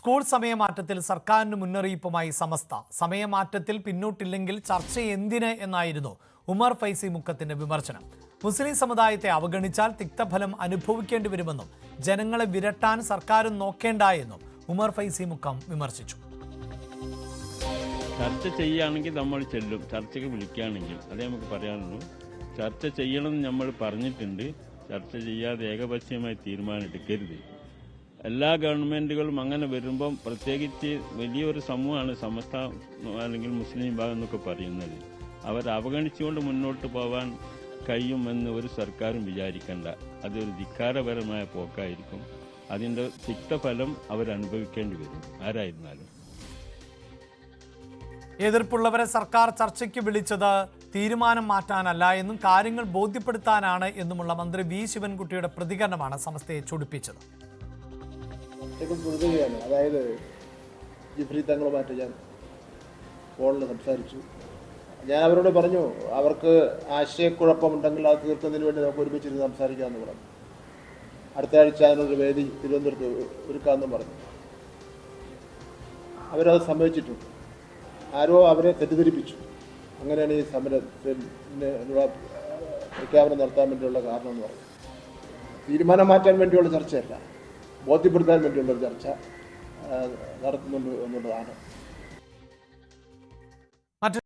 School സമയമാറ്റത്തിൽ സർക്കാരിന് മുന്നറിയിപ്പുമായി സമസ്ത. സമയമാറ്റത്തിൽ പിന്നോട്ടില്ലെങ്കിൽ ചർച്ച എന്തിന് എന്നായിരുന്നു ഉമർ ഫൈസി മുക്കത്തിന്റെ വിമർശനം. മുസ്ലിം സമുദായത്തെ അവഗണിച്ചാൽ തിക്തഫലം അനുഭവിക്കേണ്ടി വരുമെന്നും ജനങ്ങളെ വിരട്ടാൻ സർക്കാരും നോക്കേണ്ട എന്നും ഉമർ ഫൈസി മുക്കം വിമർശിച്ചു. ചർച്ച ചെയ്യുകയാണെങ്കിൽ നമ്മൾ ചെല്ലും, ചർച്ചയ്ക്ക് വിളിക്കുകയാണെങ്കിൽ അതേ നമുക്ക് പറയാനുള്ളൂ. ചർച്ച ചെയ്യണമെന്ന് നമ്മൾ പറഞ്ഞിട്ടുണ്ട്. ചർച്ച ചെയ്യാതെ ഏകപക്ഷീയമായി തീരുമാനം എടുക്കരുത്. എല്ലാ ഗവൺമെൻറ്റുകളും അങ്ങനെ വരുമ്പം പ്രത്യേകിച്ച് വലിയൊരു സമൂഹമാണ് സമസ്ത അല്ലെങ്കിൽ മുസ്ലിം വിഭാഗം എന്നൊക്കെ പറയുന്നത്. അവർ അവഗണിച്ചുകൊണ്ട് മുന്നോട്ട് പോകാൻ കഴിയുമെന്ന് ഒരു സർക്കാരും വിചാരിക്കേണ്ട. അതൊരു ധിക്കാരപരമായ പോക്കായിരിക്കും. അതിൻ്റെ തിക്തഫലം അവരനുഭവിക്കേണ്ടി വരും ആരായിരുന്നാലും. എതിർപ്പുള്ളവരെ സർക്കാർ ചർച്ചയ്ക്ക് വിളിച്ചത് തീരുമാനം മാറ്റാനല്ല എന്നും കാര്യങ്ങൾ ബോധ്യപ്പെടുത്താനാണ് എന്നുമുള്ള മന്ത്രി വി ശിവൻകുട്ടിയുടെ പ്രതികരണമാണ് സമസ്തയെ ചൊടിപ്പിച്ചത്. അതായത് ജിഫ്രി തങ്ങളുമായിട്ട് ഞാൻ ഫോണിൽ സംസാരിച്ചു. ഞാൻ അവരോട് പറഞ്ഞു, അവർക്ക് ആശയക്കുഴപ്പമുണ്ടെങ്കിൽ അത് തീർക്കുന്നതിന് വേണ്ടി നമുക്ക് ഒരുമിച്ചിരുന്ന് സംസാരിക്കാമെന്ന് പറഞ്ഞു. അടുത്ത ആഴ്ച അതിനൊരു വേദി തിരുവനന്തപുരത്ത് ഒരുക്കാമെന്നും പറഞ്ഞു. അവരത് സമ്മതിച്ചിട്ടുണ്ട്. ആരോ അവരെ തെറ്റിദ്ധരിപ്പിച്ചു. അങ്ങനെയാണ് ഈ സമരത്തിനുള്ള പ്രഖ്യാപനം നടത്താൻ വേണ്ടിയുള്ള കാരണം എന്ന് പറഞ്ഞു. തീരുമാനം മാറ്റാൻ വേണ്ടിയുള്ള ചർച്ചയല്ല, ബോധ്യപ്പെടുത്താൻ വേണ്ടിയുള്ളൊരു ചർച്ച നടത്തുന്നുണ്ട് എന്നുള്ളതാണ്.